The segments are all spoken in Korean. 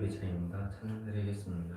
예배 차입니다. 찬양드리겠습니다.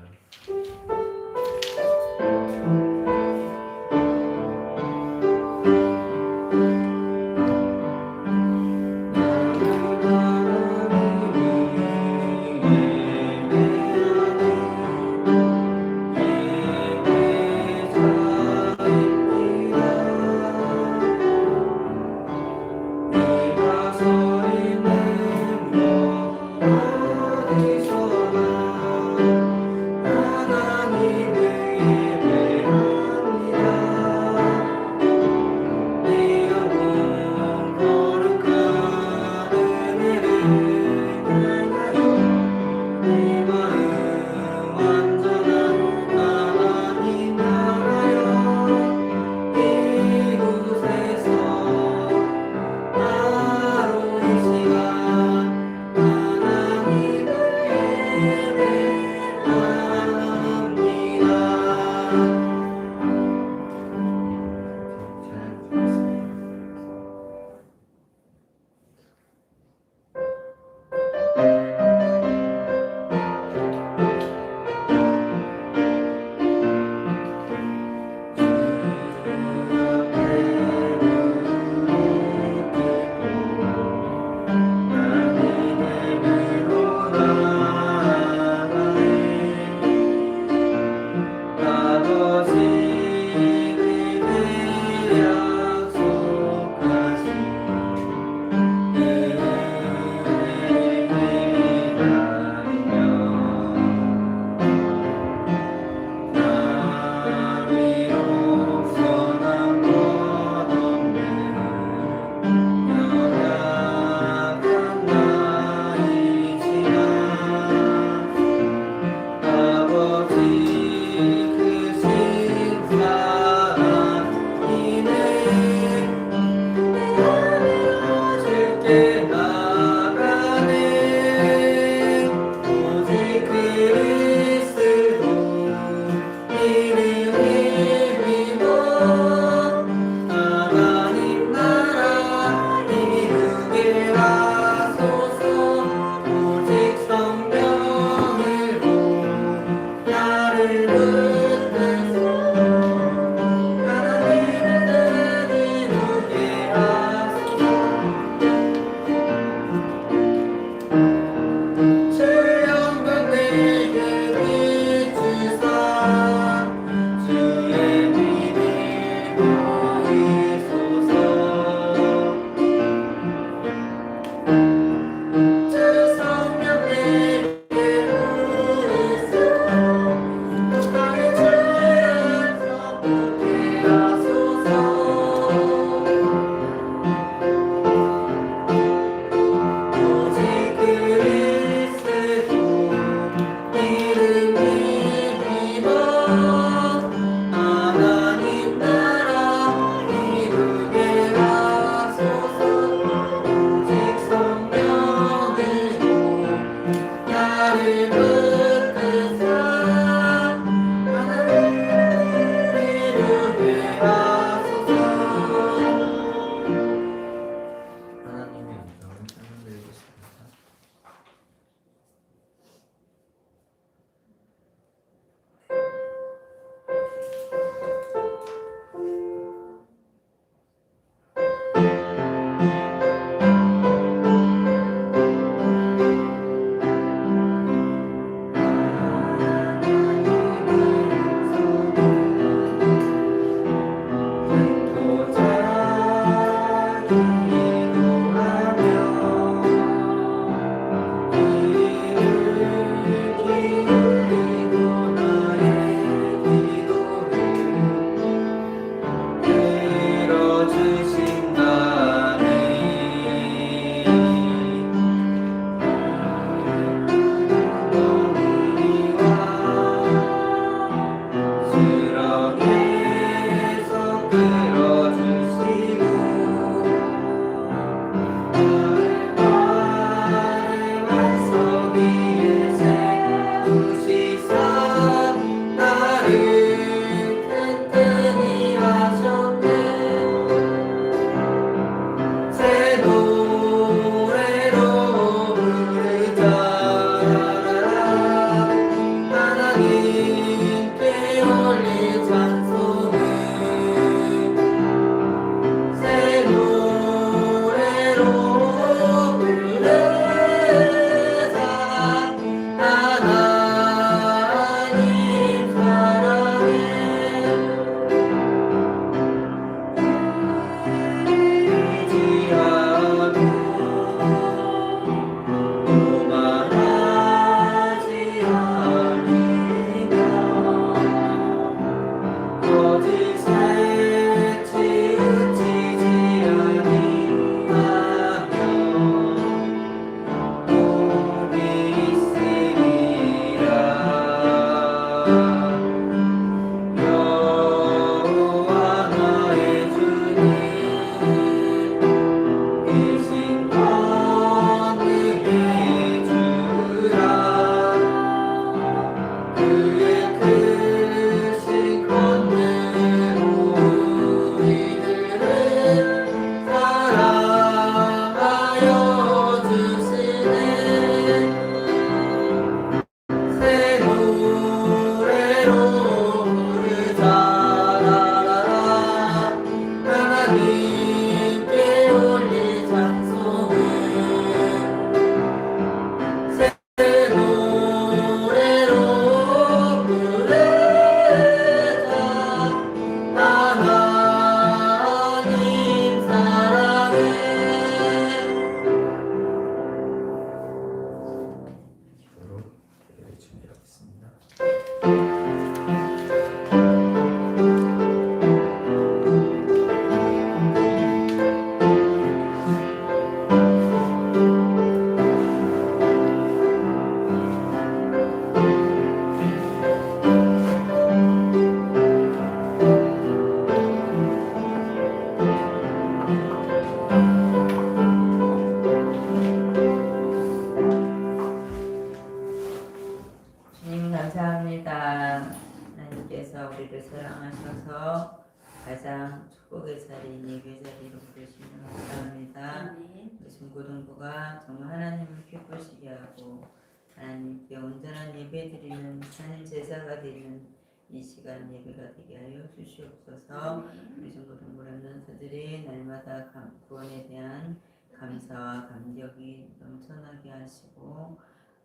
감사합니다. 하나님께서 우리를 사랑하셔서 가장 축복의 자리인 예배 자리로 부르시며 감사합니다. 우리 중고등부가 정말 하나님을 기쁘시게 하고 하나님께 온전한 예배 드리는 산 제사가 되는 이 시간 예배가 되게 하여 주시옵소서. 우리 중고등부 랩런트들이 날마다 구원에 대한 감사와 감격이 넘쳐나게 하시고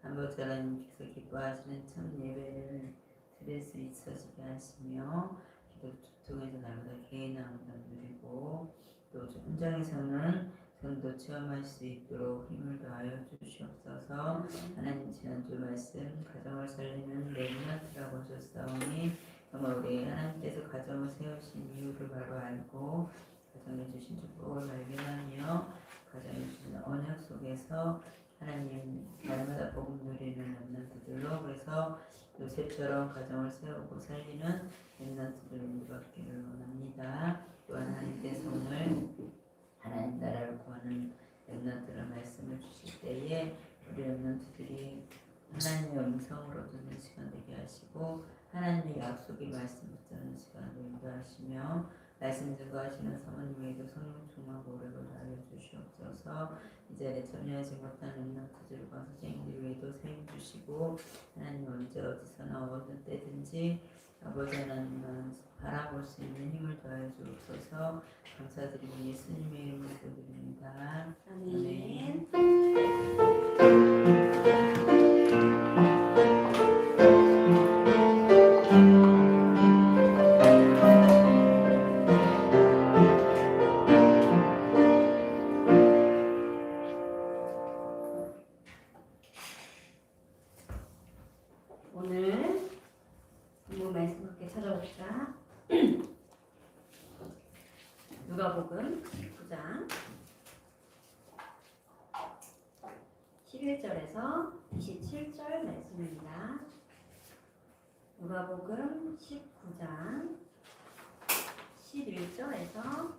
한번째 하나님께서 기뻐하시는 참 예배를 드릴 수 있어지게 하시며 기도 통해서 날마다 개인 항상 누리고 또 현장에서는 전도 체험할 수 있도록 힘을 더하여 주시옵소서. 하나님 지난주 말씀 가정을 살리는 렘넌트라고 하셨사오니 정말 우리 하나님께서 가정을 세우신 이유를 바로 알고 가정에 주신 축복을 발견하며 가정에 주신 언약 속에서 하나님 날마다 복음 누리는 렘넌트들로 그래서 요셉처럼 가정을 세우고 살리는 렘넌트들 우리받기를 원합니다. 또한 하나님께서 오늘 하나님 나라를 구하는 렘넌트를 말씀을 주실 때에 우리 렘넌트들이 하나님의 음성으로 듣는 시간 되게 하시고 하나님의 약속의 말씀 붙잡는 시간을 인도하시며 말씀 증거하시는 사모님에게도 성령 충만하고 오래를 알려 주시옵소서. 이 자리에 참여하지 못한 렘넌트들과 선생님들 외에도 세임 주시고 하나님 언제 어디서나 어느 때든지 아버지 하나님만 바라볼 수 있는 힘을 더하여 주옵소서. 감사드리고 예수님의 이름으로 기도드립니다. 아멘. 오늘 본문 말씀 함께 찾아봅시다. 누가복음 9장 11절에서 27절 말씀입니다. 누가복음 19장 11절에서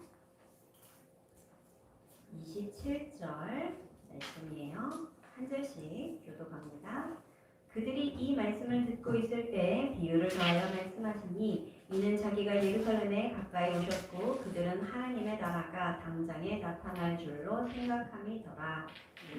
27절 말씀이에요. 한 절씩 교독합니다. 그들이 이 말씀을 듣고 있을 때 비유를 더하여 말씀하시니 이는 자기가 예루살렘에 가까이 오셨고 그들은 하나님의 나라가 당장에 나타날 줄로 생각함이더라.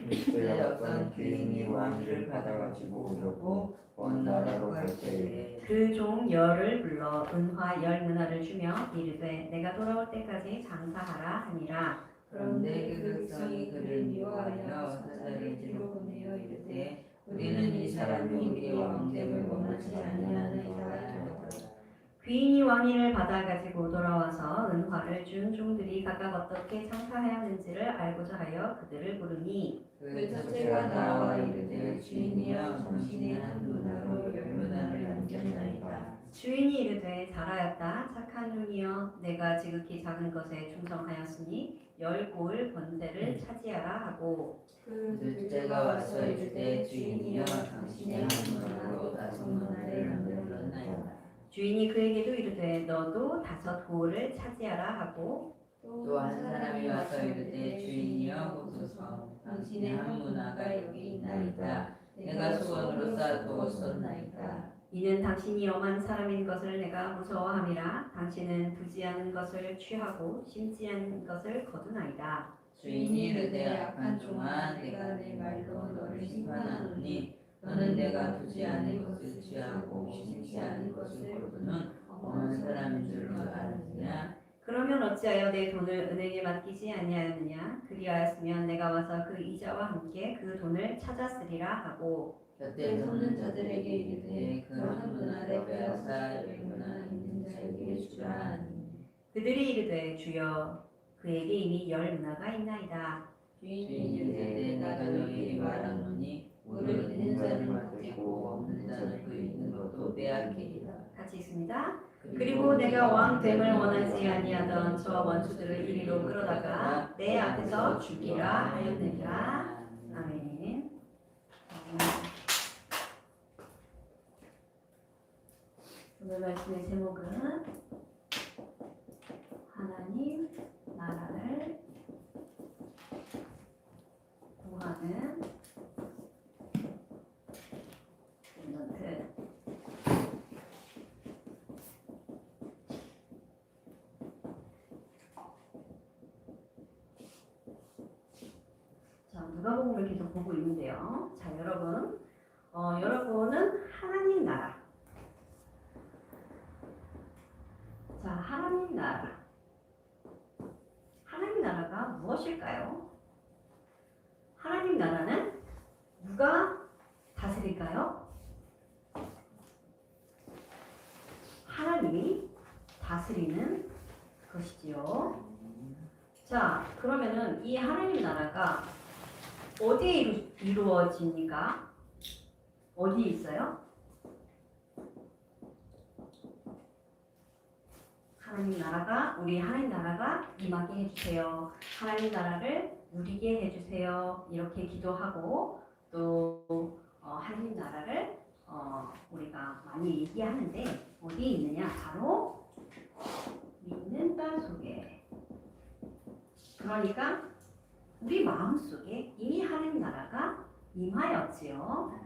그때 어떤 귀인이 왕위를 받아가지고 오려고 먼 나라로 갈 때에 그 종 열을 불러 은화 10문화를 주며 이르되 내가 돌아올 때까지 장사하라 하니라. 그런데 그 백성이 그를 미워하여 사자를 뒤로 보내어 이르되 우리는 이 사람이 우리의 왕됨을 원하지 아니하나이다. 귀인이 왕위를 받아가지고 돌아와서 은화를 준 종들이 각각 어떻게 장사하였는지를 알고자 하여 그들을 부르니 그 첫째가 나와 이르되 주인이여 당신의 한 문화로 10문화를 남겼나이다. 주인이 이르되 잘하였다 착한 종이여 내가 지극히 작은 것에 충성하였으니 10고을 번제를 차지하라 하고 그 둘째가 와서 이르되 주인이여 당신의 한 문화로 5문화를 남겼나이다. 주인이 그에게도 이르되 너도 5고을을 차지하라 하고 또 한 사람이 와서 이르되 주인이여 보소서 당신의 한 문화가 여기 있나이다. 내가 수건으로 쌓아두었었나이다. 이는 당신이 엄한 사람인 것을 내가 무서워함이라 당신은 부지하는 것을 취하고 심지 않은 것을 거두나이다. 주인이 이르되 악한 종아 내가 내 말로 너를 심판하노니 너는 내가 두지 않은 것을 취하고 심지 않은 것을 거두는 어느 사람인 줄로 아느냐. 그러면 어찌하여 내 돈을 은행에 맡기지 아니하였느냐. 그리하였으면 내가 와서 그 이자와 함께 그 돈을 찾았으리라 하고 곁에 서는 자들에게 이르되 그 한 문화를 빼앗아 10문화 있는 자에게 주라 하니 그들이 이르되 주여 그에게 이미 10문화가 있나이다. 주인이 이르되 내가 너희에게 말하노니 물을 있는 자는 맡기고 없는 자는 그 있는 것도 빼앗기리라. 같이 있습니다. 그리고 내가 왕됨을 원하지 아니하던 저 원수들을 이리로 끌어다가 내 앞에서 죽이라 하였느니라. 아멘. 오늘 말씀의 제목은 하나님 나라를 구하는 렘넌트. 누가복음을 계속 보고 있는데요. 자, 여러분, 여러분은 하나님 나라. 자, 하나님 나라. 하나님 나라가 무엇일까요? 하나님 나라는 누가 다스릴까요? 하나님이 다스리는 것이지요. 자, 그러면은 이 하나님 나라가 어디에 이루어집니까? 어디에 있어요? 하나님 나라가, 우리 하나님 나라가 임하게 해주세요. 하나님 나라를 누리게 해주세요. 이렇게 기도하고 또 하나님 나라를 우리가 많이 얘기하는데 어디에 있느냐? 바로 믿는 자 속에. 그러니까 우리 마음속에 이미 하나님 나라가 임하였지요.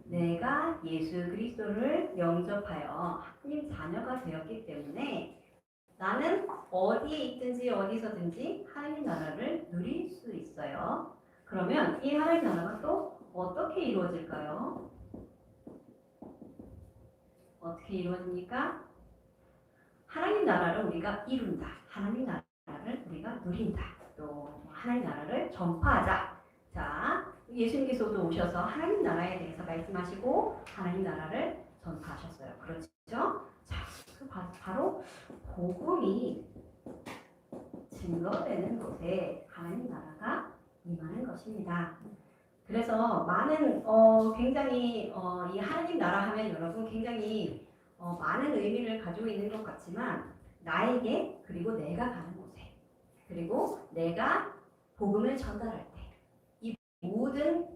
내가 예수 그리스도를 영접하여 하나님 자녀가 되었기 때문에 나는 어디에 있든지 어디서든지 하나님 나라를 누릴 수 있어요. 그러면 이 하나님 나라가 또 어떻게 이루어질까요? 어떻게 이루어집니까? 하나님 나라를 우리가 이룬다. 하나님 나라를 우리가 누린다. 또 하나님 나라를 전파하자. 자, 예수님께서도 오셔서 하나님 나라에 대해서 말씀하시고 하나님 나라를 전파하셨어요. 그렇죠? 자, 바로 복음이 증거되는 곳에 하나님 나라가 임하는 것입니다. 그래서 많은 굉장히 이 하나님 나라 하면 여러분 굉장히 많은 의미를 가지고 있는 것 같지만 나에게 그리고 내가 가는 곳에 그리고 내가 복음을 전달할 때 이 모든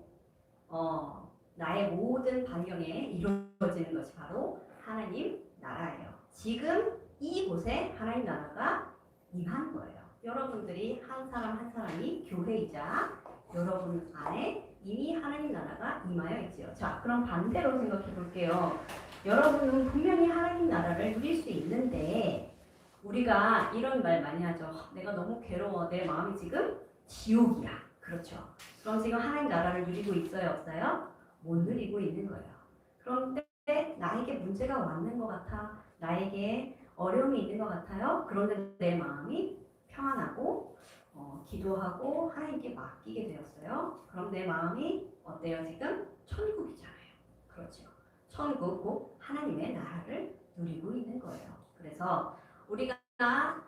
나의 모든 반경에 이루어지는 것이 바로 하나님 나라예요. 지금 이곳에 하나님 나라가 임한 거예요. 여러분들이 한 사람 한 사람이 교회이자 여러분 안에 이미 하나님 나라가 임하여 있지요. 자, 그럼 반대로 생각해 볼게요. 여러분은 분명히 하나님 나라를 누릴 수 있는데 우리가 이런 말 많이 하죠. 내가 너무 괴로워. 내 마음이 지금 지옥이야. 그렇죠. 그럼 지금 하나님 나라를 누리고 있어요? 없어요? 못 누리고 있는 거예요. 그런데 나에게 문제가 왔는 것 같아. 나에게 어려움이 있는 것 같아요. 그런데 내 마음이 평안하고 기도하고 하나님께 맡기게 되었어요. 그럼 내 마음이 어때요? 지금 천국이잖아요. 그렇죠. 천국 곧 하나님의 나라를 누리고 있는 거예요. 그래서 우리가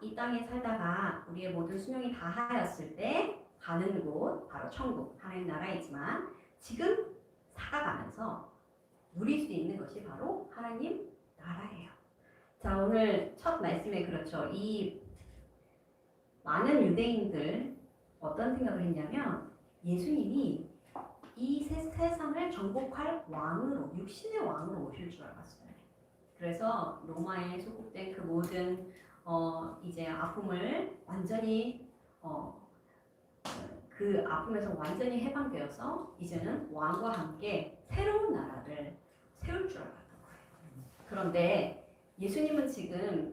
이 땅에 살다가 우리의 모든 수명이 다하였을 때 가는 곳 바로 천국 하나님 나라이지만 지금 살아가면서 누릴 수 있는 것이 바로 하나님 나라예요. 자, 오늘 첫 말씀에 그렇죠. 이 많은 유대인들 어떤 생각을 했냐면 예수님이 이 세상을 정복할 왕으로 육신의 왕으로 오실 줄 알았어요. 그래서 로마에 소속된 그 모든 이제 아픔을 완전히 그 아픔에서 완전히 해방되어서 이제는 왕과 함께 새로운 나라를 세울 줄 알았던 거예요. 그런데 예수님은 지금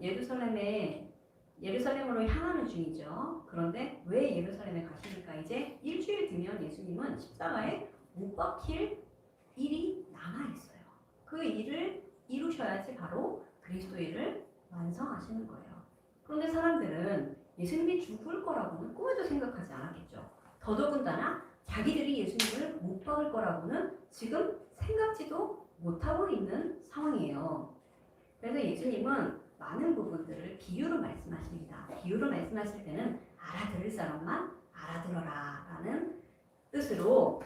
예루살렘으로 향하는 중이죠. 그런데 왜 예루살렘에 가십니까? 이제 일주일 뒤면 예수님은 십자가에 못 박힐 일이 남아있어요. 그 일을 이루셔야지 바로 그리스도의 일을 완성하시는 거예요. 그런데 사람들은 예수님이 죽을 거라고는 꿈에도 생각하지 않았겠죠. 더더군다나 자기들이 예수님을 못 박을 거라고는 지금 생각지도 못하고 있는 상황이에요. 그래서 예수님은 많은 부분들을 비유로 말씀하십니다. 비유로 말씀하실 때는 알아들을 사람만 알아들어라 라는 뜻으로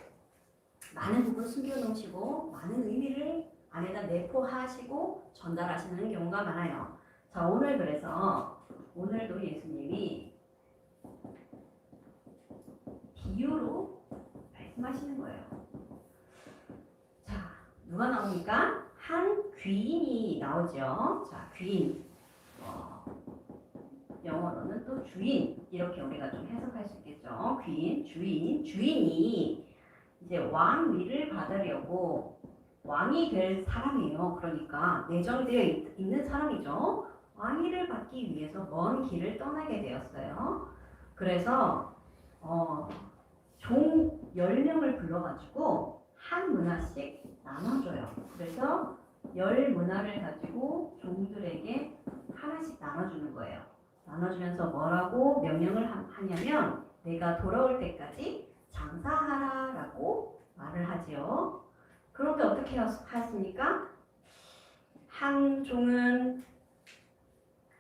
많은 부분 숨겨놓으시고 많은 의미를 안에다 내포하시고 전달하시는 경우가 많아요. 자, 오늘 그래서 오늘도 예수님이 비유로 말씀하시는 거예요. 자, 누가 나옵니까? 한 귀인이 나오죠. 자, 귀인. 영어로는 또 주인. 이렇게 우리가 좀 해석할 수 있겠죠. 귀인, 주인. 주인이 이제 왕위를 받으려고 왕이 될 사람이에요. 그러니까 내정되어 있는 사람이죠. 왕위를 받기 위해서 먼 길을 떠나게 되었어요. 그래서 종 10명을 불러가지고 한 문화씩 나눠줘요. 그래서 10문화를 가지고 종들에게 하나씩 나눠주는 거예요. 나눠주면서 뭐라고 명령을 하냐면 내가 돌아올 때까지 장사하라라고 말을 하지요. 그런데 어떻게 하십니까? 한 종은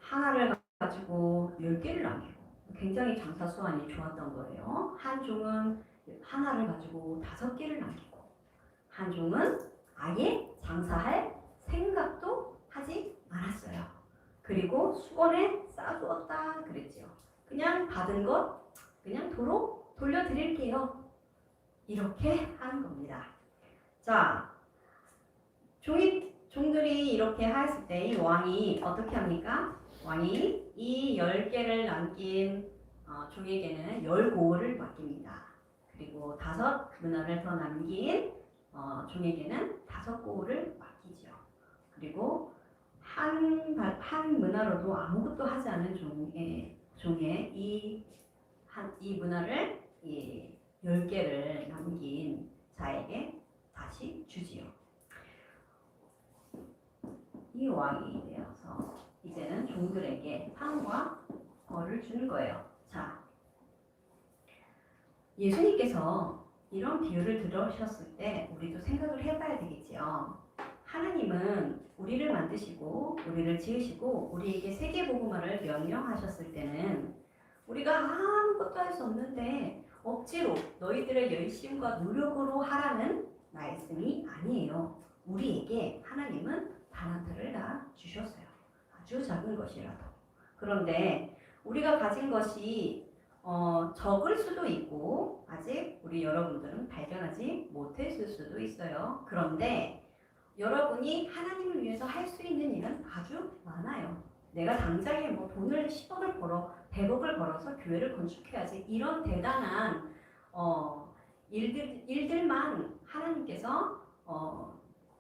하나를 가지고 10개를 남기고 굉장히 장사 수완이 좋았던 거예요. 한 종은 하나를 가지고 5개를 남기고 한 종은 아예 장사할 생각도 하지 않았어요. 그리고 수건에 싸두었다 그랬죠. 그냥 받은 것 그냥 도로 돌려드릴게요. 이렇게 하는 겁니다. 자, 종들이 이렇게 했을 때 이 왕이 어떻게 합니까? 왕이 이 10개를 남긴 종에게는 10고을을 맡깁니다. 그리고 5문화를 더 남긴 종에게는 5고을을 맡기죠. 그리고 한 문화로도 아무것도 하지 않은 종의 이 문화를 10개를 남긴 자에게 다시 주지요. 이 왕이 되어서 이제는 종들에게 상과 벌을 주는 거예요. 자, 예수님께서 이런 비유를 들으셨을 때 우리도 생각을 해봐야 되겠지요. 하나님은 우리를 만드시고 우리를 지으시고 우리에게 세계복음화를 명령하셨을 때는 우리가 아무것도 할 수 없는데 억지로 너희들의 열심과 노력으로 하라는 말씀이 아니에요. 우리에게 하나님은 달란트를 다 주셨어요. 아주 작은 것이라도. 그런데 우리가 가진 것이 적을 수도 있고 아직 우리 여러분들은 발견하지 못했을 수도 있어요. 그런데 여러분이 하나님을 위해서 할 수 있는 일은 아주 많아요. 내가 당장에 뭐 돈을 10억을 벌어 100억을 벌어서 교회를 건축해야지 이런 대단한 일들만 하나님께서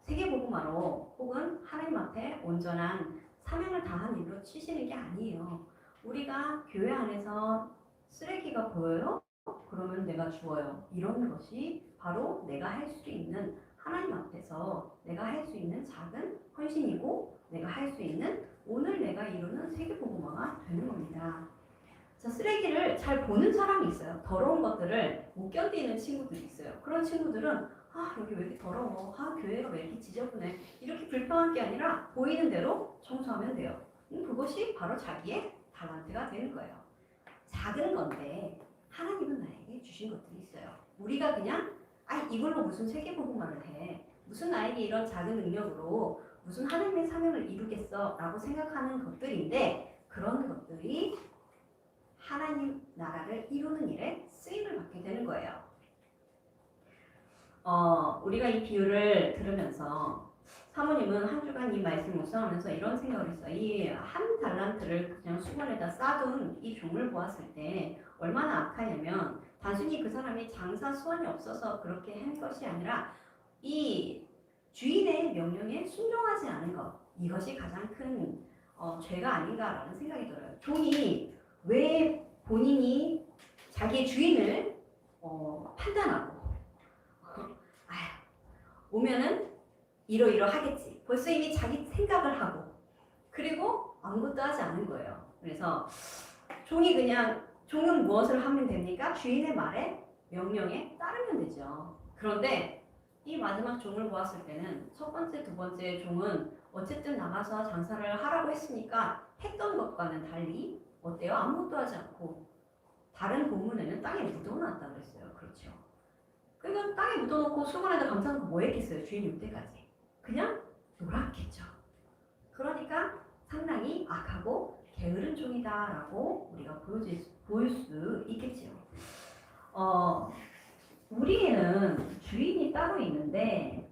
세계복음화로 혹은 하나님 앞에 온전한 사명을 다한 일로 치시는 게 아니에요. 우리가 교회 안에서 쓰레기가 보여요? 그러면 내가 주워요. 이런 것이 바로 내가 할 수 있는 하나님 앞에서 내가 할 수 있는 작은 헌신이고 내가 할 수 있는 오늘 내가 이루는 세계복음화가 되는 겁니다. 자, 쓰레기를 잘 보는 사람이 있어요. 더러운 것들을 못 견디는 친구들이 있어요. 그런 친구들은 여기 왜 이렇게 더러워? 교회가 왜 이렇게 지저분해? 이렇게 불평할 게 아니라 보이는 대로 청소하면 돼요. 그것이 바로 자기의 달란트가 되는 거예요. 작은 건데 하나님은 나에게 주신 것들이 있어요. 우리가 그냥 이걸로 무슨 세계복음화를 해? 무슨 나에게 이런 작은 능력으로 무슨 하나님의 사명을 이루겠어? 라고 생각하는 것들인데 그런 것들이 하나님 나라를 이루는 일에 쓰임을 받게 되는 거예요. 우리가 이 비유를 들으면서 사모님은 한 주간 이 말씀을 묵상하면서 이런 생각을 했어요. 이 한 달란트를 그냥 수건에다 싸둔 이 종을 보았을 때 얼마나 악하냐면 단순히 그 사람이 장사 수완이 없어서 그렇게 한 것이 아니라 이 주인의 명령에 순종하지 않은 것 이것이 가장 큰 죄가 아닌가라는 생각이 들어요. 종이 왜 본인이 자기의 주인을 판단하고 오면은 이러이러하겠지. 벌써 이미 자기 생각을 하고 그리고 아무것도 하지 않은 거예요. 그래서 종은 무엇을 하면 됩니까? 주인의 말에 명령에 따르면 되죠. 그런데 이 마지막 종을 보았을 때는 첫 번째, 두 번째 종은 어쨌든 나가서 장사를 하라고 했으니까 했던 것과는 달리 어때요? 아무것도 하지 않고 다른 본문에는 땅에 묻어놨다고 그랬어요. 그렇죠. 그러니까 땅에 묻어놓고 수건에다 감싸놓고 뭐 했겠어요? 주인이 올 때까지. 그냥 놀았겠죠. 그러니까 상당히 악하고 게으른 종이다라고 우리가 보일 수 있겠지요. 우리에는 주인이 따로 있는데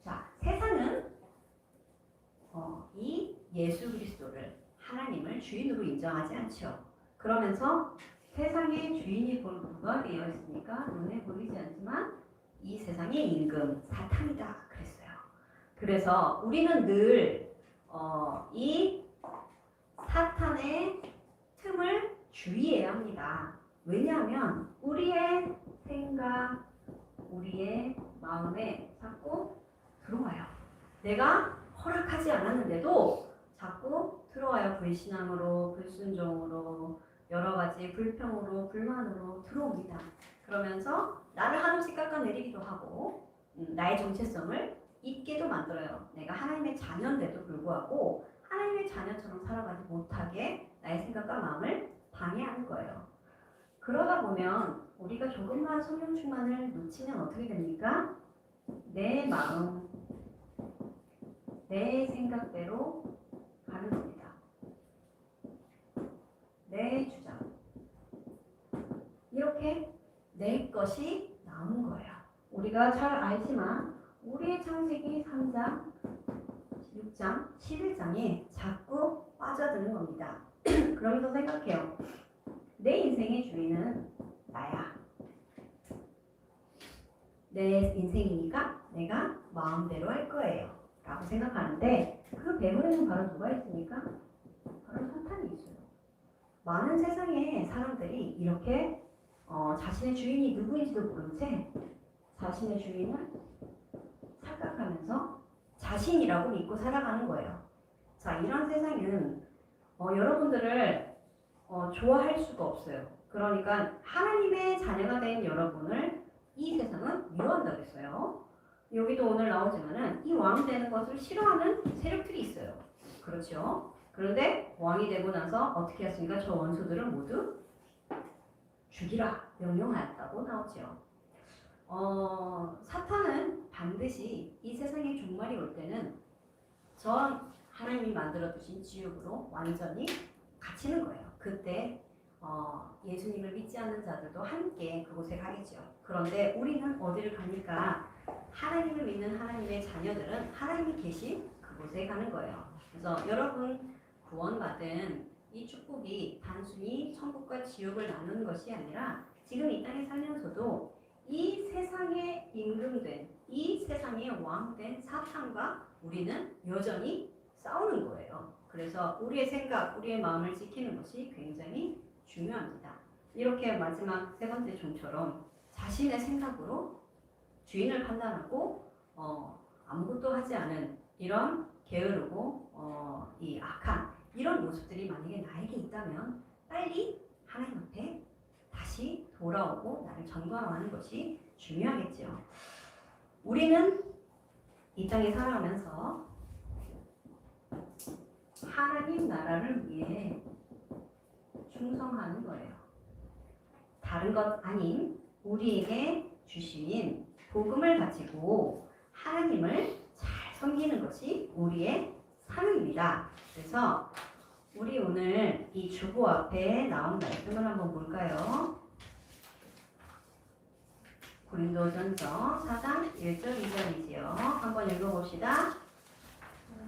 자, 세상은 이 예수 그리스도를 하나님을 주인으로 인정하지 않죠. 그러면서 세상의 주인이 누가 되어 있으니까 눈에 보이지 않지만 이 세상의 임금 사탄이다 그랬어요. 그래서 우리는 늘 이 사탄의 틈을 주의해야 합니다. 왜냐하면 우리의 생각, 우리의 마음에 자꾸 들어와요. 내가 허락하지 않았는데도 자꾸 들어와요. 불신앙으로, 불순종으로, 여러 가지 불평으로, 불만으로 들어옵니다. 그러면서 나를 한없이 깎아내리기도 하고 나의 정체성을 잊게도 만들어요. 내가 하나님의 자녀인데도 불구하고 하나님의 자녀처럼 살아가지 못하게 나의 생각과 마음을 방해하는 거예요. 그러다 보면 우리가 조금만 성령 충만을 놓치면 어떻게 됩니까? 내 마음, 내 생각대로 가는 겁니다. 내 주장. 이렇게 내 것이 나오는 거예요. 우리가 잘 알지만 우리의 창세기 3장, 6장, 11장에 자꾸 빠져드는 겁니다. 그러면서 생각해요. 내 인생의 주인은 나야. 내 인생이니까 내가 마음대로 할 거예요. 라고 생각하는데 그 배후에는 바로 누가 있습니까? 바로 사탄이 있어요. 많은 세상의 사람들이 이렇게 자신의 주인이 누구인지도 모른 채 자신의 주인을 착각하면서 자신이라고 믿고 살아가는 거예요. 자, 이런 세상은 여러분들을 좋아할 수가 없어요. 그러니까 하나님의 자녀가 된 여러분을 이 세상은 미워한다고 했어요. 여기도 오늘 나오지만은 이 왕 되는 것을 싫어하는 세력들이 있어요. 그렇죠? 그런데 왕이 되고 나서 어떻게 했습니까? 저 원수들을 모두 죽이라 명령하였다고 나오죠. 사탄은 반드시 이 세상의 종말이 올 때는 저 하나님이 만들어 두신 지옥으로 완전히 갇히는 거예요. 그때 예수님을 믿지 않는 자들도 함께 그곳에 가겠죠. 그런데 우리는 어디를 갑니까? 하나님을 믿는 하나님의 자녀들은 하나님이 계신 그곳에 가는 거예요. 그래서 여러분 구원받은 이 축복이 단순히 천국과 지옥을 나누는 것이 아니라 지금 이 땅에 살면서도 이 세상에 임금된, 이 세상의 왕된 사탄과 우리는 여전히 싸우는 거예요. 그래서 우리의 생각, 우리의 마음을 지키는 것이 굉장히 중요합니다. 이렇게 마지막 세 번째 종처럼 자신의 생각으로 주인을 판단하고 아무것도 하지 않은 이런 게으르고 이 악한 이런 모습들이 만약에 나에게 있다면 빨리 하나님 앞에 다시 돌아오고 나를 전광하는 것이 중요하겠죠. 우리는 이 땅에 살아가면서 하나님 나라를 위해 충성하는 거예요. 다른 것 아닌 우리에게 주신 복음을 가지고 하나님을 잘 섬기는 것이 우리의 사명입니다. 그래서 우리 오늘 이 주보 앞에 나온 말씀을 한번 볼까요? 고린도전서 4장 1절 2절이지요. 한번 읽어봅시다.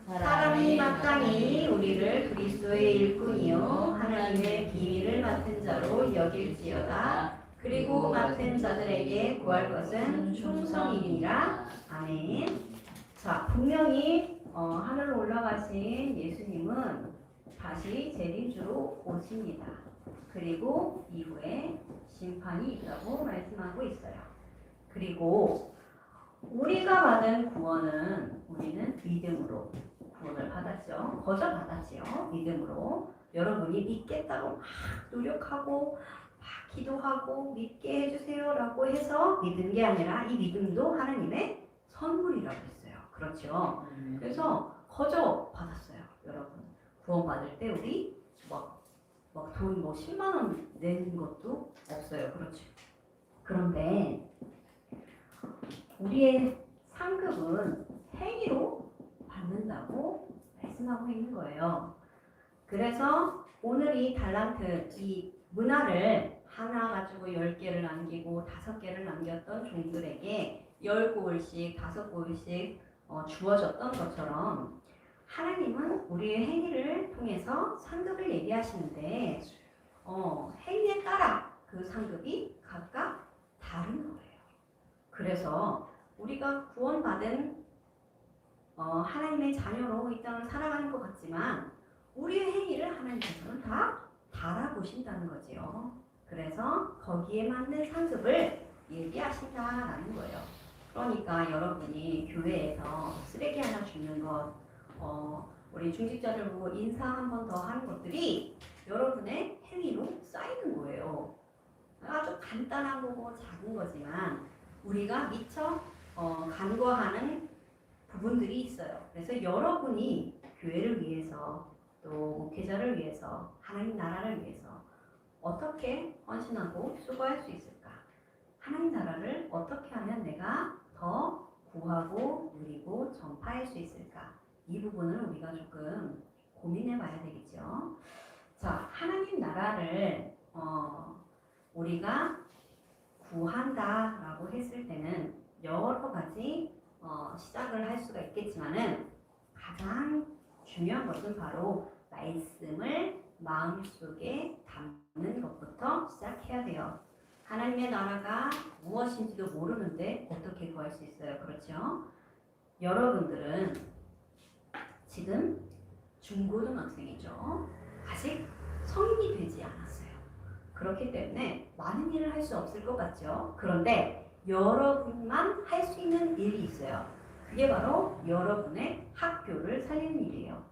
사람이 마땅히 우리를 그리스도의 일꾼이요 하나님의 비밀을 맡은 자로 여길지어다. 그리고 맡은 자들에게 구할 것은 충성이니라. 아멘. 자, 분명히 하늘로 올라가신 예수님은 다시 재림주로 오십니다. 그리고 이후에 심판이 있다고 말씀하고 있어요. 그리고 우리가 받은 구원은 우리는 믿음으로 구원을 받았죠. 거저 받았지요. 믿음으로. 여러분이 믿겠다고 막 노력하고 막 기도하고 믿게 해주세요 라고 해서 믿은 게 아니라 이 믿음도 하나님의 선물이라고 했어요. 그렇죠. 그래서 거저 받았어요. 여러분 구원 받을 때 우리 막 돈 10만 원 낸 것도 없어요. 그렇죠. 그런데 우리의 상급은 행위로 받는다고 말씀하고 있는 거예요. 그래서 오늘 이 달란트, 이 문화를 하나 가지고 10개를 남기고 5개를 남겼던 종들에게 10고을씩 5고을씩 주어졌던 것처럼 하나님은 우리의 행위를 통해서 상급을 얘기하시는데 행위에 따라 그 상급이 각각 다른 거예요. 그래서 우리가 구원받은 하나님의 자녀로 이 땅을 살아가는 것 같지만 우리의 행위를 하나님께서는 다 바라보신다는 거지요. 그래서 거기에 맞는 상급을 예비하신다라는 거예요. 그러니까 여러분이 교회에서 쓰레기 하나 줍는 것, 우리 중직자들 보고 인사 한 번 더 하는 것들이 여러분의 행위로 쌓이는 거예요. 아주 간단한 거고 작은 거지만 우리가 미처 간과하는 부분들이 있어요. 그래서 여러분이 교회를 위해서 또 목회자를 위해서 하나님 나라를 위해서 어떻게 헌신하고 수고할 수 있을까? 하나님 나라를 어떻게 하면 내가 더 구하고 누리고 전파할 수 있을까? 이 부분을 우리가 조금 고민해 봐야 되겠죠. 자, 하나님 나라를 우리가 구한다라고 했을 때는 여러 가지 시작을 할 수가 있겠지만은 가장 중요한 것은 바로 말씀을 마음속에 담는 것부터 시작해야 돼요. 하나님의 나라가 무엇인지도 모르는데 어떻게 구할 수 있어요? 그렇죠? 여러분들은 지금 중고등학생이죠. 아직 성인이 되지 않았어요. 그렇기 때문에 많은 일을 할 수 없을 것 같죠. 그런데 여러분만 할 수 있는 일이 있어요. 그게 바로 여러분의 학교를 살리는 일이에요.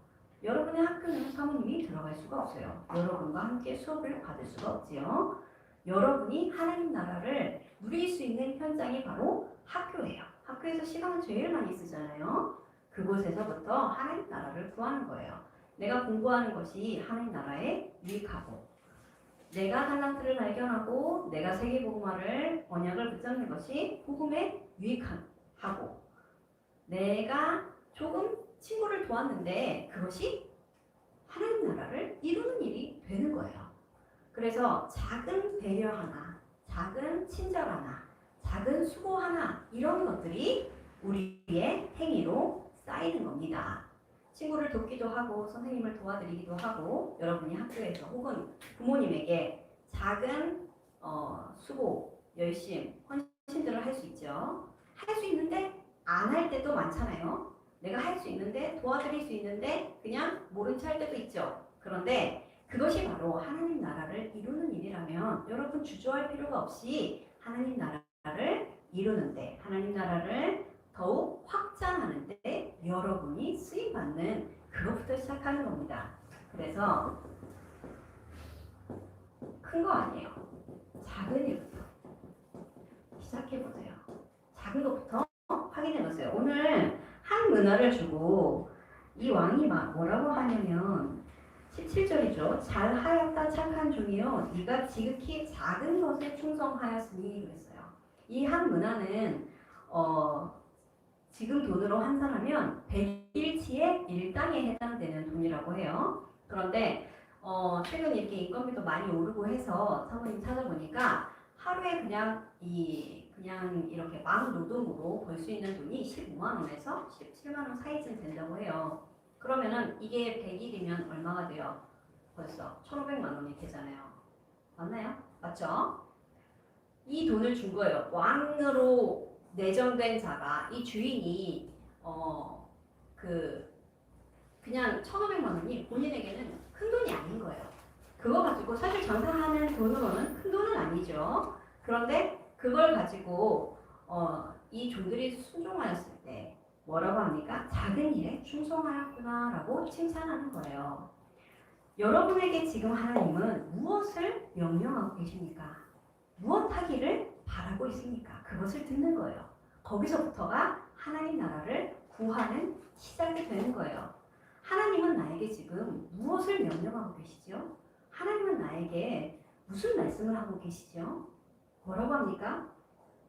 여러분의 학교는 사모님이 들어갈 수가 없어요. 여러분과 함께 수업을 받을 수가 없지요. 여러분이 하나님 나라를 누릴 수 있는 현장이 바로 학교예요. 학교에서 시간을 제일 많이 쓰잖아요. 그곳에서부터 하나님 나라를 구하는 거예요. 내가 공부하는 것이 하나님 나라에 유익하고 내가 달란트를 발견하고 내가 세계복음화를 언약을 붙잡는 것이 복음에 유익하고 내가 조금 친구를 도왔는데 그것이 하나님 나라를 이루는 일이 되는 거예요. 그래서 작은 배려 하나, 작은 친절 하나, 작은 수고 하나 이런 것들이 우리의 행위로 쌓이는 겁니다. 친구를 돕기도 하고 선생님을 도와드리기도 하고 여러분이 학교에서 혹은 부모님에게 작은 수고, 열심, 헌신들을 할 수 있죠. 할 수 있는데 안 할 때도 많잖아요. 내가 할 수 있는데 도와드릴 수 있는데 그냥 모른 체 할 때도 있죠. 그런데 그것이 바로 하나님 나라를 이루는 일이라면 여러분 주저할 필요가 없이 하나님 나라를 이루는데 하나님 나라를 더욱 확장하는데 여러분이 쓰임받는 그것부터 시작하는 겁니다. 그래서 큰 거 아니에요. 작은 일부터 시작해보세요. 작은 것부터 확인해보세요. 오늘 한 문화를 주고 이 왕이 뭐라고 하냐면 17절이죠. 잘하였다 착한 종이요 네가 지극히 작은 것에 충성하였으니 그랬어요. 이 한 문화는 지금 돈으로 환산하면 100일치의 일당에 해당되는 돈이라고 해요. 그런데 최근 이렇게 인건비도 많이 오르고 해서 사모님 찾아보니까 하루에 그냥 이렇게 막 노동으로 벌 수 있는 돈이 15만 원에서 17만 원 사이쯤 된다고 해요. 그러면은 이게 100일이면 얼마가 돼요? 벌써 1,500만 원이 되잖아요. 맞나요? 맞죠? 이 돈을 준 거예요. 왕으로 내정된 자가 이 주인이 그냥 1,500만 원이 본인에게는 큰 돈이 아닌 거예요. 그거 가지고 사실 장사하는 돈으로는 큰 돈은 아니죠. 그런데 그걸 가지고 이 종들이 순종하였을 때 뭐라고 합니까? 작은 일에 충성하였구나라고 칭찬하는 거예요. 여러분에게 지금 하나님은 무엇을 명령하고 계십니까? 무엇 하기를 바라고 있습니까? 그것을 듣는 거예요. 거기서부터가 하나님 나라를 구하는 시작이 되는 거예요. 하나님은 나에게 지금 무엇을 명령하고 계시죠? 하나님은 나에게 무슨 말씀을 하고 계시죠? 뭐라고 합니까?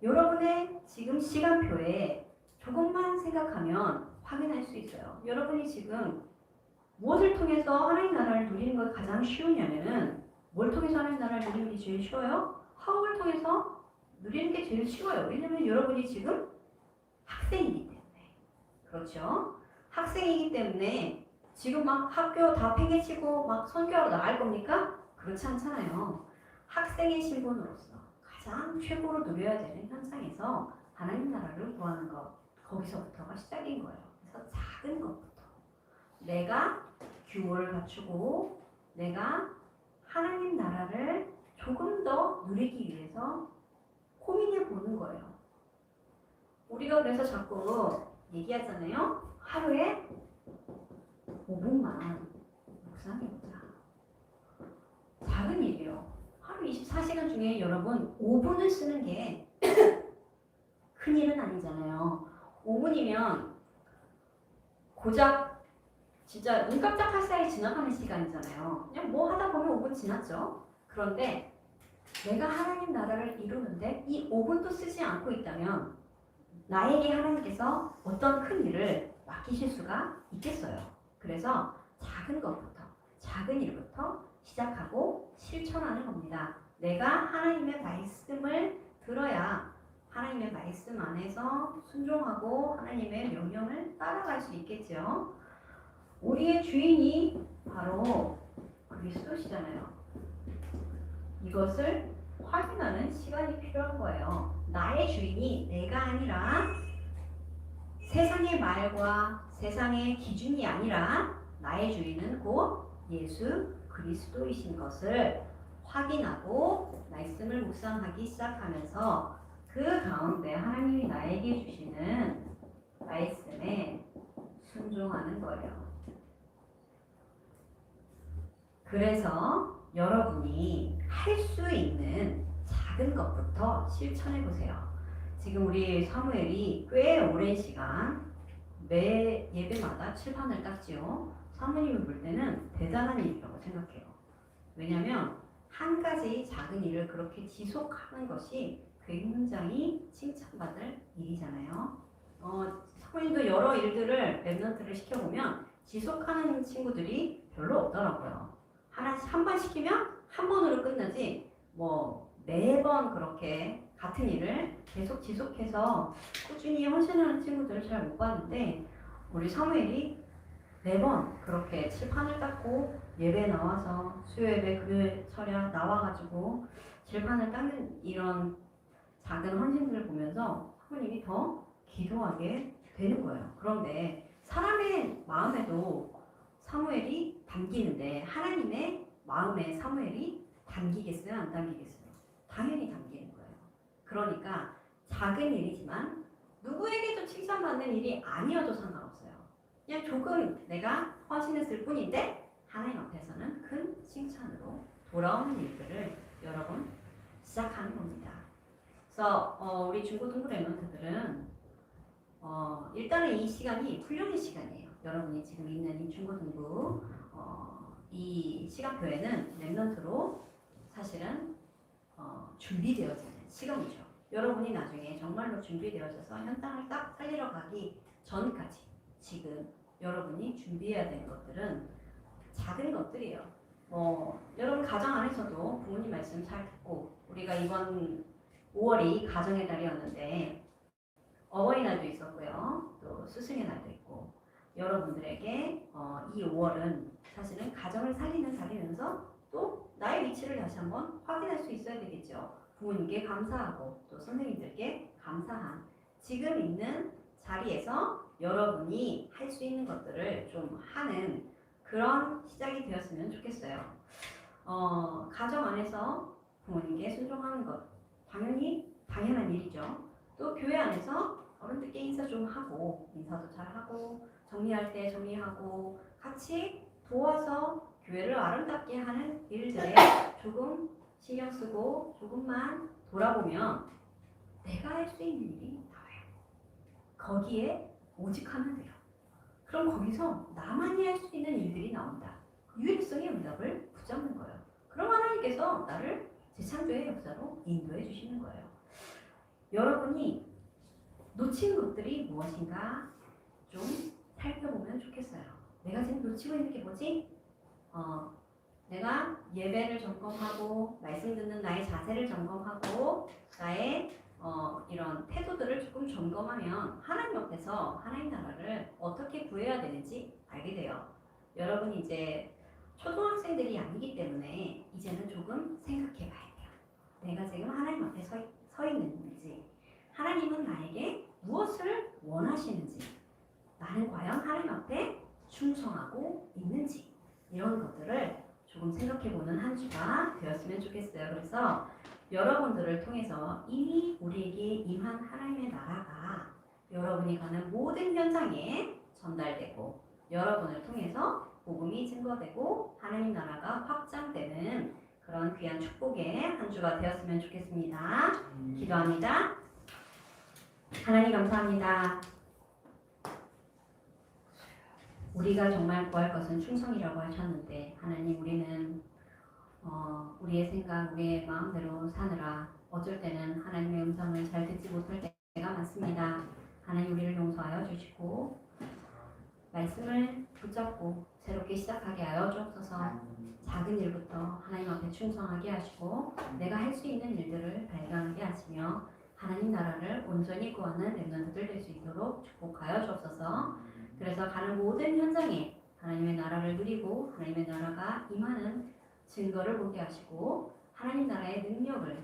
여러분의 지금 시간표에 조금만 생각하면 확인할 수 있어요. 여러분이 지금 무엇을 통해서 하나님 나라를 누리는 것이 가장 쉬우냐면은 뭘 통해서 하나님 나라를 누리는 게 제일 쉬워요? 학업을 통해서 누리는 게 제일 쉬워요. 왜냐면 여러분이 지금 학생이기 때문에. 그렇죠? 학생이기 때문에 지금 막 학교 다 팽개치고 막 선교하러 나갈 겁니까? 그렇지 않잖아요. 학생의 신분으로서 가장 최고로 누려야 되는 현상에서 하나님 나라를 구하는 것, 거기서부터가 시작인 거예요. 그래서 작은 것부터 내가 규모를 갖추고 내가 하나님 나라를 조금 더 누리기 위해서 고민해 보는 거예요. 우리가 그래서 자꾸 얘기하잖아요. 하루에 5분만 묵상해보자. 작은 일이에요. 하루 24시간 중에 여러분 5분을 쓰는 게 큰일은 아니잖아요. 5분이면 고작 진짜 눈 깜짝할 사이 지나가는 시간이잖아요. 그냥 뭐 하다 보면 5분 지났죠. 그런데 내가 하나님 나라를 이루는데 이 5분도 쓰지 않고 있다면 나에게 하나님께서 어떤 큰 일을 맡기실 수가 있겠어요. 그래서 작은 것부터, 작은 일부터 시작하고 실천하는 겁니다. 내가 하나님의 말씀을 들어야 하나님의 말씀 안에서 순종하고 하나님의 명령을 따라갈 수 있겠죠. 우리의 주인이 바로 그리스도시잖아요. 이것을 확인하는 시간이 필요한 거예요. 나의 주인이 내가 아니라 세상의 말과 세상의 기준이 아니라 나의 주인은 곧 예수 그리스도이신 것을 확인하고 말씀을 묵상하기 시작하면서 그 가운데 하나님이 나에게 주시는 말씀에 순종하는 거예요. 그래서 여러분이 할 수 있는 작은 것부터 실천해 보세요. 지금 우리 사무엘이 꽤 오랜 시간 매 예배마다 칠판을 닦지요. 사모님을 볼 때는 대단한 일이라고 생각해요. 왜냐하면 한 가지 작은 일을 그렇게 지속하는 것이 굉장히 칭찬받을 일이잖아요. 사모님도 여러 일들을 랩런트를 시켜보면 지속하는 친구들이 별로 없더라고요. 한 번 시키면 한 번으로 끝나지 뭐 매번 그렇게 같은 일을 계속 지속해서 꾸준히 헌신하는 친구들을 잘 못 봤는데 우리 사무엘이 매번 그렇게 칠판을 닦고 예배 나와서 수요예배 금요일 철야 나와가지고 칠판을 닦는 이런 작은 헌신들을 보면서 사모님이 더 기도하게 되는 거예요. 그런데 사람의 마음에도 사무엘이 담기는데 하나님의 마음에 사무엘이 담기겠어요? 안 담기겠어요? 당연히 담기는 거예요. 그러니까 작은 일이지만 누구에게도 칭찬받는 일이 아니어도 상관없어요. 그냥 조금 내가 헌신했을 뿐인데 하나님 앞에서는 큰 칭찬으로 돌아오는 일들을 여러분 시작하는 겁니다. 그래서 우리 중고등부 랩런트들은 일단은 이 시간이 훈련의 시간이에요. 여러분이 지금 있는 이 중고등부 이 시간표에는 랩런트로 사실은 준비되어지는 시간이죠. 여러분이 나중에 정말로 준비되어져서 현장을 딱 살리러 가기 전까지 지금 여러분이 준비해야 되는 것들은 작은 것들이에요. 여러분 가정 안에서도 부모님 말씀 잘 듣고 우리가 이번 5월이 가정의 달이었는데 어버이날도 있었고요. 또 스승의 날도 있고 여러분들에게 이 5월은 사실은 가정을 살리는 달이면서 또 나의 위치를 다시 한번 확인할 수 있어야 되겠죠. 부모님께 감사하고 또 선생님들께 감사한 지금 있는 자리에서 여러분이 할 수 있는 것들을 좀 하는 그런 시작이 되었으면 좋겠어요. 가정 안에서 부모님께 순종하는 것 당연한 일이죠. 또 교회 안에서 어른들께 인사 좀 하고 인사도 잘 하고 정리할 때 정리하고 같이 도와서 교회를 아름답게 하는 일들에 조금 신경 쓰고 조금만 돌아보면 내가 할 수 있는 일이 나와요. 거기에 오직 하면 돼요. 그럼 거기서 나만이 할 수 있는 일들이 나온다. 유일성의 응답을 붙잡는 거예요. 그럼 하나님께서 나를 재창조의 역사로 인도해 주시는 거예요. 여러분이 놓친 것들이 무엇인가 좀 살펴보면 좋겠어요. 내가 지금 놓치고 있는 게 뭐지? 내가 예배를 점검하고 말씀 듣는 나의 자세를 점검하고 나의 이런 태도들을 조금 점검하면 하나님 앞에서 하나님 나라를 어떻게 구해야 되는지 알게 돼요. 여러분이 이제 초등학생들이 아니기 때문에 이제는 조금 생각해 봐야 돼요. 내가 지금 하나님 앞에 서 있는지 하나님은 나에게 무엇을 원하시는지 나는 과연 하나님 앞에 충성하고 있는지 이런 것들을 조금 생각해보는 한 주가 되었으면 좋겠어요. 그래서 여러분들을 통해서 이미 우리에게 임한 하나님의 나라가 여러분이 가는 모든 현장에 전달되고 여러분을 통해서 복음이 증거되고 하나님 나라가 확장되는 그런 귀한 축복의 한 주가 되었으면 좋겠습니다. 기도합니다. 하나님 감사합니다. 우리가 정말 구할 것은 충성이라고 하셨는데 하나님 우리는 우리의 생각, 우리의 마음대로 사느라 어쩔 때는 하나님의 음성을 잘 듣지 못할 때가 많습니다. 하나님 우리를 용서하여 주시고 말씀을 붙잡고 새롭게 시작하게 하여 주옵소서. 작은 일부터 하나님 앞에 충성하게 하시고 내가 할 수 있는 일들을 발견하게 하시며 하나님 나라를 온전히 구하는 렘넌트들 될 수 있도록 축복하여 주옵소서. 그래서 가는 모든 현장에 하나님의 나라를 누리고 하나님의 나라가 임하는 증거를 보게 하시고 하나님 나라의 능력을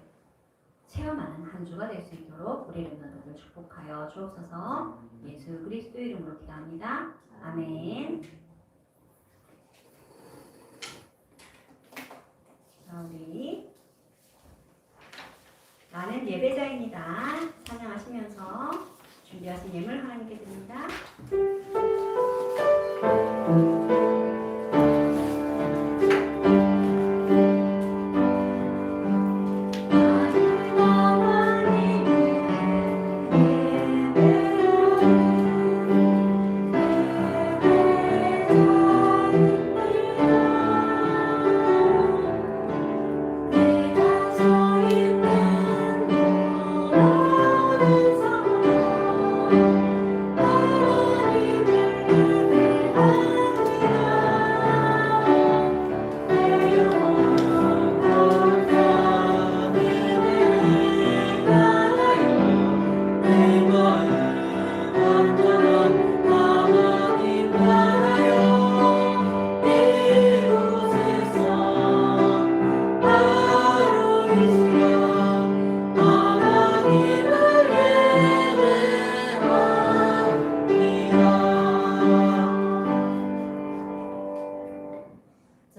체험하는 한 주가 될 수 있도록 우리 렘넌트들 축복하여 주옵소서. 예수 그리스도 이름으로 기도합니다. 아멘. 자, 우리 나는 예배자입니다. 찬양하시면서 준비하신 예물 하나님께 드립니다.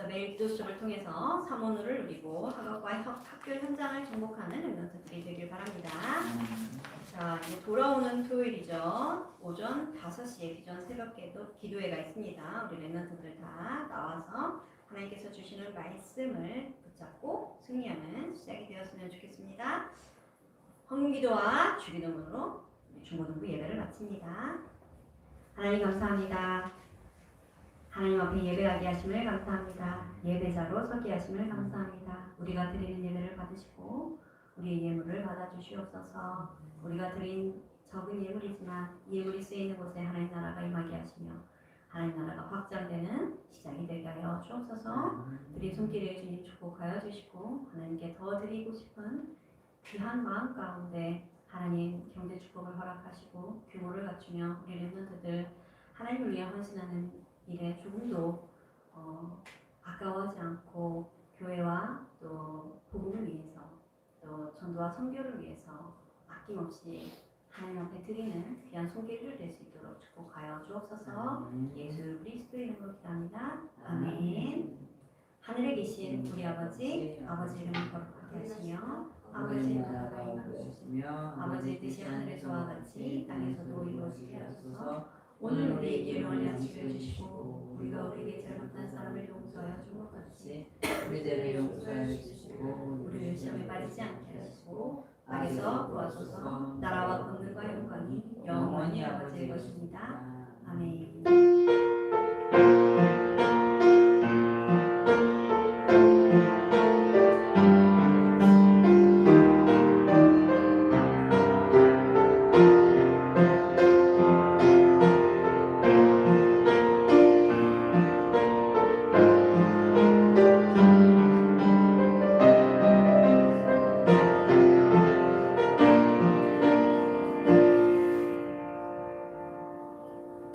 매일 기도수업을 통해서 사모누를 누리고 학업과 학교 현장을 정복하는 렘넌트들이 되길 바랍니다. 자, 이제 돌아오는 토요일이죠. 오전 5시에 기존 새벽 기도회가 있습니다. 우리 렘넌트들 다 나와서 하나님께서 주시는 말씀을 붙잡고 승리하는 시작이 되었으면 좋겠습니다. 헌금기도와 주기도문으로 중고등부 예배를 마칩니다. 하나님 감사합니다. 하나님 앞에 예배하게 하심을 감사합니다. 예배자로 서게 하심을 감사합니다. 우리가 드리는 예배를 받으시고 우리의 예물을 받아주시옵소서. 우리가 드린 적은 예물이지만 예물이 쓰이는 곳에 하나님 나라가 임하게 하시며 하나님 나라가 확장되는 시작이 되게 하여 주옵소서. 드린 손길에 주님 축복하여 주시고 하나님께 더 드리고 싶은 귀한 마음 가운데 하나님 경제 축복을 허락하시고 규모를 갖추며 우리 렘넌트들 하나님을 위해 헌신하는 일에 조금도 아까워하지 않고 교회와 또 복음을 위해서 또 전도와 선교를 위해서 아낌없이 하나님 앞에 드리는 귀한 손길을 낼 수 있도록 축복하여 주옵소서. 예수 그리스도 이름으로 기도합니다. 아멘. 하늘에 계신 우리 아버지 이름을 거룩하게 하시며 아버지의 나라가 임하시며 아버지의 뜻이 하늘에서와 같이 땅에서도 이루어지게 하소서. 오늘 우리에게 일용할 양식을 주시고 우리가 우리에게 잘못한 사람을 용서하여 준 것 같이 우리 죄를 용서하여 주시고 우리를 시험에 빠지지 않게 하시고 악에서 구하소서. 나라와 권능과 영광이 영원히 아버지의 것입니다. 아멘.